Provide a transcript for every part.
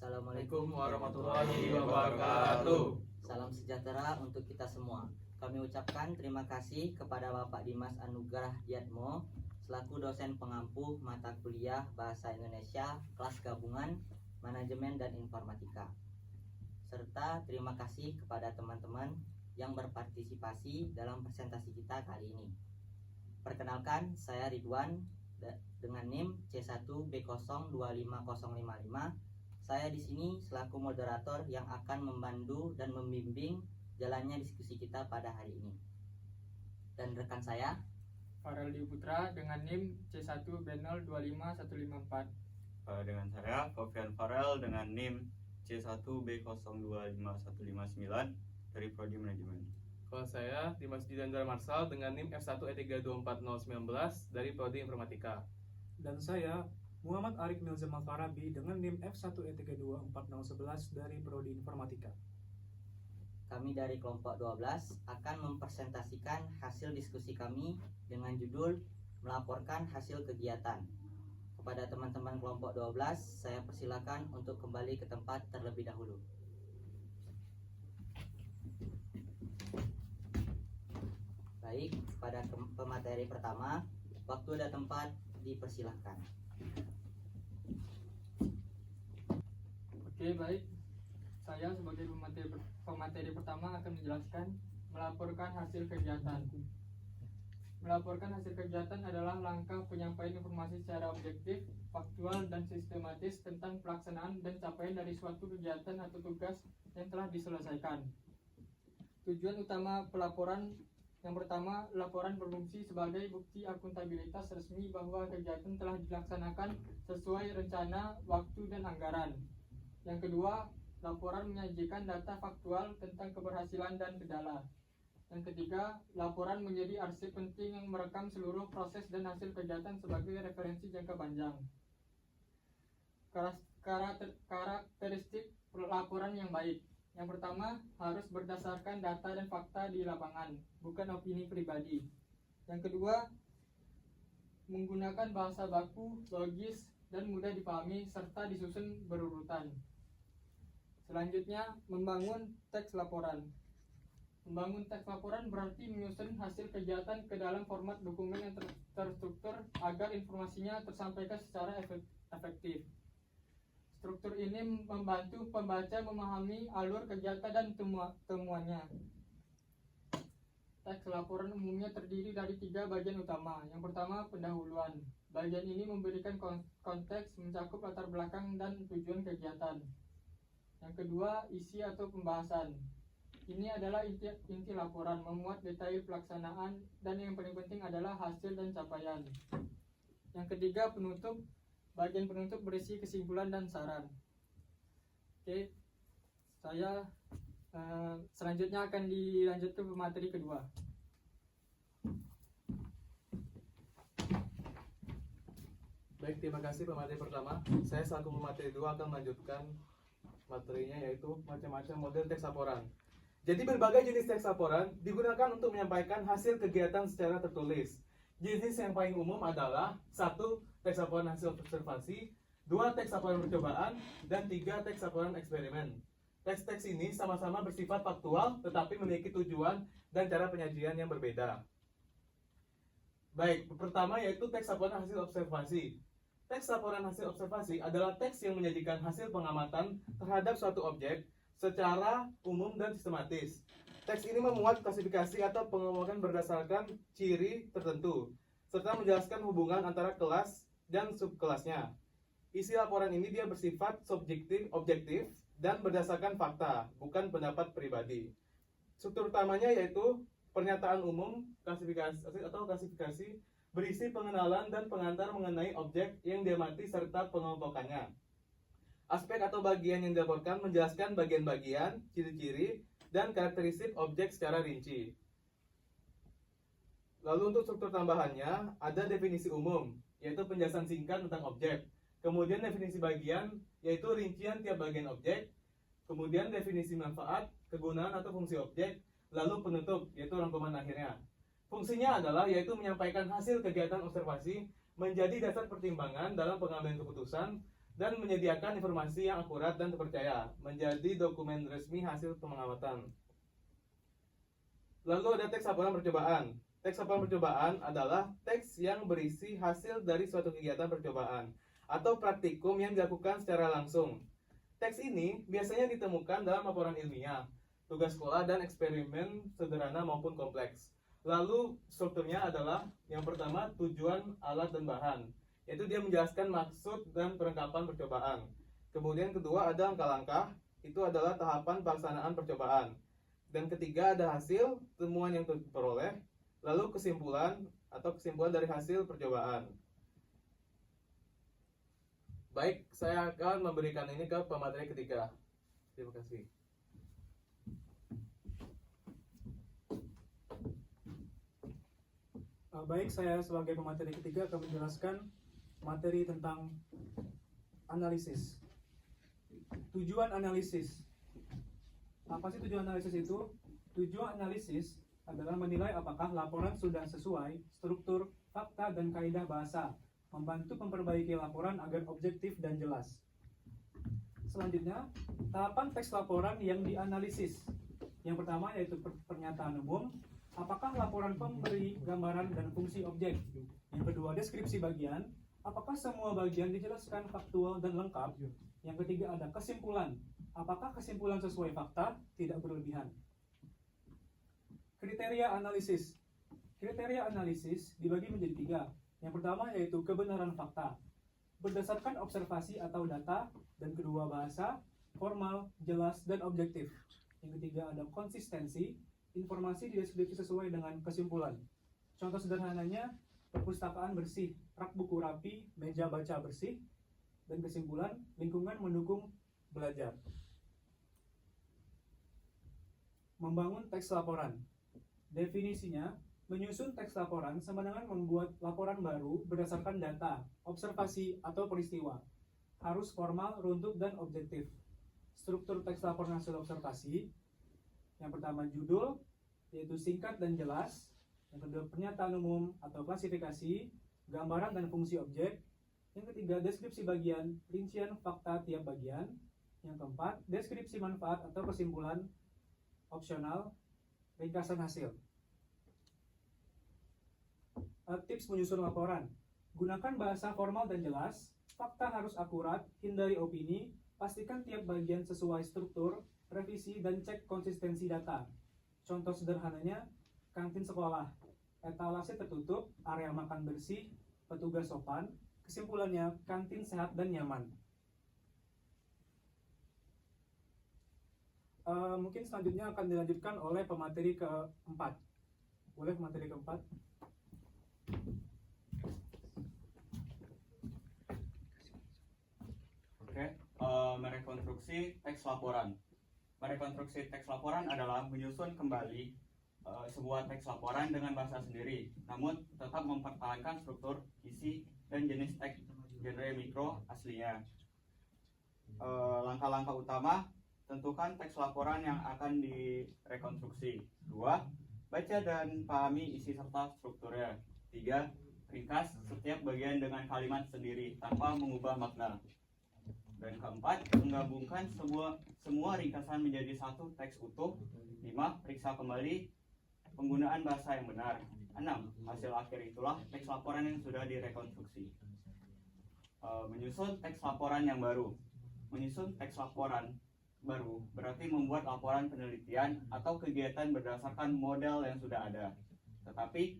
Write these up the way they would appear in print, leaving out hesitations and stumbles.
Assalamualaikum warahmatullahi wabarakatuh. Salam sejahtera untuk kita semua. Kami ucapkan terima kasih kepada Bapak Dimas Anugrah Diatmo selaku dosen pengampu mata kuliah Bahasa Indonesia kelas gabungan Manajemen dan Informatika. Serta terima kasih kepada teman-teman yang berpartisipasi dalam presentasi kita kali ini. Perkenalkan, saya Ridwan dengan NIM C1B025055. Saya di sini selaku moderator yang akan membantu dan membimbing jalannya diskusi kita pada hari ini. Dan rekan saya Farel Putra dengan NIM C1B025154. Dengan saya Fofian Farel dengan NIM C1B025159 dari Prodi Manajemen. Kalau saya Dimas Didandra Marsal dengan NIM F1E324019 dari Prodi Informatika. Dan saya Muhammad Arik Milzamal Farabi dengan NIM F1E324011 dari Prodi Informatika. kami dari kelompok 12 akan mempresentasikan hasil diskusi kami dengan judul melaporkan hasil kegiatan. Kepada teman-teman kelompok 12, saya persilakan untuk kembali ke tempat terlebih dahulu. Baik, pada pemateri pertama, waktu dan tempat dipersilahkan. Oke, baik. Saya sebagai pemateri pertama akan menjelaskan melaporkan hasil kegiatan. Melaporkan hasil kegiatan adalah langkah penyampaian informasi secara objektif, faktual, dan sistematis tentang pelaksanaan dan capaian dari suatu kegiatan atau tugas yang telah diselesaikan. Tujuan utama pelaporan yang pertama, laporan berfungsi sebagai bukti akuntabilitas resmi bahwa kegiatan telah dilaksanakan sesuai rencana, waktu, dan anggaran. Yang kedua, laporan menyajikan data faktual tentang keberhasilan dan kendala. Yang ketiga, laporan menjadi arsip penting yang merekam seluruh proses dan hasil kegiatan sebagai referensi jangka panjang. Karakteristik laporan yang baik. Yang pertama, harus berdasarkan data dan fakta di lapangan, bukan opini pribadi. Yang kedua, menggunakan bahasa baku, logis, dan mudah dipahami, serta disusun berurutan. Selanjutnya, membangun teks laporan. Membangun teks laporan berarti menyusun hasil kegiatan ke dalam format dokumen yang terstruktur agar informasinya tersampaikan secara efektif. Struktur ini membantu pembaca memahami alur kegiatan dan temuannya. Teks laporan umumnya terdiri dari 3 bagian utama. Yang pertama, pendahuluan. Bagian ini memberikan konteks, mencakup latar belakang dan tujuan kegiatan. Yang kedua, isi atau pembahasan. Ini adalah inti laporan, memuat detail pelaksanaan, dan yang paling penting adalah hasil dan capaian. Yang ketiga, penutup. Bagian penutup berisi kesimpulan dan saran. Oke, saya selanjutnya akan dilanjutkan ke materi kedua. Baik, terima kasih pemateri pertama. Saya selaku pemateri 2 akan melanjutkan materinya, yaitu macam-macam model teks laporan. Jadi berbagai jenis teks laporan digunakan untuk menyampaikan hasil kegiatan secara tertulis. Jenis yang paling umum adalah 1. Teks laporan hasil observasi, 2. Teks laporan percobaan, dan 3. Teks laporan eksperimen. Teks-teks ini sama-sama bersifat faktual tetapi memiliki tujuan dan cara penyajian yang berbeda. Baik, pertama yaitu teks laporan hasil observasi. Teks laporan hasil observasi adalah teks yang menyajikan hasil pengamatan terhadap suatu objek secara umum dan sistematis. Teks ini memuat klasifikasi atau pengelompokan berdasarkan ciri tertentu, serta menjelaskan hubungan antara kelas dan subkelasnya. Isi laporan ini dia bersifat subjektif, objektif, dan berdasarkan fakta, bukan pendapat pribadi. Struktur utamanya yaitu pernyataan umum, klasifikasi berisi pengenalan dan pengantar mengenai objek yang diamati serta pengelompokannya. Aspek atau bagian yang dilaporkan menjelaskan bagian-bagian, ciri-ciri, dan karakteristik objek secara rinci. Lalu untuk struktur tambahannya, ada definisi umum, yaitu penjelasan singkat tentang objek. Kemudian definisi bagian, yaitu rincian tiap bagian objek. Kemudian definisi manfaat, kegunaan atau fungsi objek. Lalu penutup, yaitu rangkuman akhirnya. Fungsinya adalah yaitu menyampaikan hasil kegiatan observasi menjadi dasar pertimbangan dalam pengambilan keputusan dan menyediakan informasi yang akurat dan terpercaya menjadi dokumen resmi hasil pengamatan. Lalu ada teks laporan percobaan. Teks laporan percobaan adalah teks yang berisi hasil dari suatu kegiatan percobaan atau praktikum yang dilakukan secara langsung. Teks ini biasanya ditemukan dalam laporan ilmiah, tugas sekolah, dan eksperimen sederhana maupun kompleks. Lalu strukturnya adalah yang pertama tujuan, alat, dan bahan, yaitu dia menjelaskan maksud dan perlengkapan percobaan. Kemudian kedua ada langkah-langkah, itu adalah tahapan pelaksanaan percobaan. Dan ketiga ada hasil, temuan yang diperoleh, lalu kesimpulan atau kesimpulan dari hasil percobaan. Baik, saya akan memberikan ini ke pemateri ketiga. Terima kasih. Baik, saya sebagai pemateri ketiga akan menjelaskan materi tentang analisis. Tujuan analisis. Apa sih tujuan analisis itu? Tujuan analisis adalah menilai apakah laporan sudah sesuai struktur, fakta, dan kaidah bahasa, membantu memperbaiki laporan agar objektif dan jelas. Selanjutnya, tahapan teks laporan yang dianalisis. Yang pertama yaitu pernyataan umum. Apakah laporan memberi gambaran dan fungsi objek? Yang kedua, deskripsi bagian. Apakah semua bagian dijelaskan faktual dan lengkap? Yang ketiga ada kesimpulan. Apakah kesimpulan sesuai fakta, tidak berlebihan? Kriteria analisis. Kriteria analisis dibagi menjadi 3. Yang pertama yaitu kebenaran fakta. Berdasarkan observasi atau data, dan kedua bahasa, formal, jelas, dan objektif. Yang ketiga ada konsistensi. Informasi dideskripsi sesuai dengan kesimpulan. Contoh sederhananya, perpustakaan bersih, rak buku rapi, meja baca bersih, dan kesimpulan, lingkungan mendukung belajar. Membangun teks laporan. Definisinya, menyusun teks laporan sama dengan membuat laporan baru berdasarkan data, observasi, atau peristiwa. Harus formal, runtut, dan objektif. Struktur teks laporan hasil observasi. Yang pertama judul, yaitu singkat dan jelas. Yang kedua pernyataan umum atau klasifikasi, gambaran dan fungsi objek. Yang ketiga deskripsi bagian, rincian fakta tiap bagian. Yang keempat deskripsi manfaat atau kesimpulan opsional, ringkasan hasil. Tips menyusun laporan. Gunakan bahasa formal dan jelas. Fakta harus akurat, hindari opini. Pastikan tiap bagian sesuai struktur, revisi, dan cek konsistensi data. Contoh sederhananya, kantin sekolah. Etalase tertutup, area makan bersih, petugas sopan. Kesimpulannya, kantin sehat dan nyaman. Mungkin selanjutnya akan dilanjutkan oleh pemateri keempat. Boleh pemateri keempat? Oke, merekonstruksi teks laporan. Merekonstruksi teks laporan adalah menyusun kembali sebuah teks laporan dengan bahasa sendiri, namun tetap mempertahankan struktur, isi, dan jenis teks genre mikro aslinya. Langkah-langkah utama, tentukan teks laporan yang akan direkonstruksi. 2. Baca dan pahami isi serta strukturnya. 3. Ringkas setiap bagian dengan kalimat sendiri tanpa mengubah makna. Dan keempat, menggabungkan semua ringkasan menjadi satu teks utuh. 5. Periksa kembali penggunaan bahasa yang benar. 6. Hasil akhir itulah teks laporan yang sudah direkonstruksi. Menyusun teks laporan yang baru. Menyusun teks laporan baru berarti membuat laporan penelitian atau kegiatan berdasarkan model yang sudah ada. Tetapi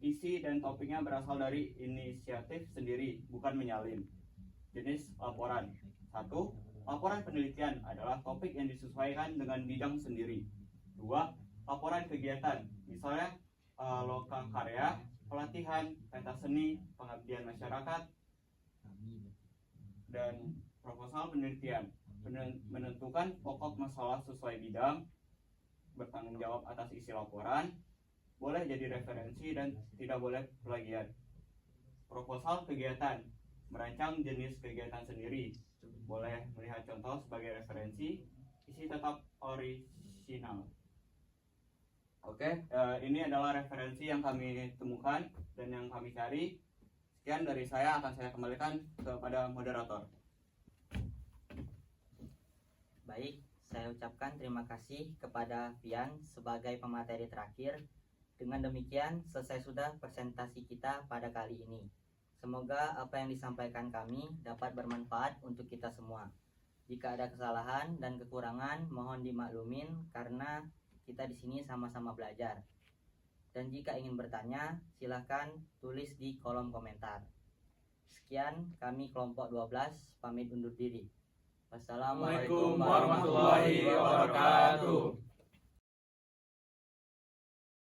isi dan topiknya berasal dari inisiatif sendiri, bukan menyalin. Jenis laporan. 1. Laporan penelitian adalah topik yang disesuaikan dengan bidang sendiri. 2. Laporan kegiatan, misalnya lokakarya, pelatihan, pentas seni, pengabdian masyarakat, dan proposal penelitian. Menentukan pokok masalah sesuai bidang, bertanggung jawab atas isi laporan, boleh jadi referensi dan tidak boleh plagiat. Proposal kegiatan, merancang jenis kegiatan sendiri, boleh melihat contoh sebagai referensi, isi tetap orisinal. Oke, ini adalah referensi yang kami temukan dan yang kami cari. Sekian dari saya, akan saya kembalikan kepada moderator. Baik, saya ucapkan terima kasih kepada Pian sebagai pemateri terakhir. Dengan demikian, selesai sudah presentasi kita pada kali ini. Semoga apa yang disampaikan kami dapat bermanfaat untuk kita semua. Jika ada kesalahan dan kekurangan, mohon dimaklumin karena kita di sini sama-sama belajar. Dan jika ingin bertanya, silahkan tulis di kolom komentar. Sekian, kami kelompok 12 pamit undur diri. Wassalamualaikum Waalaikumsalam warahmatullahi wabarakatuh.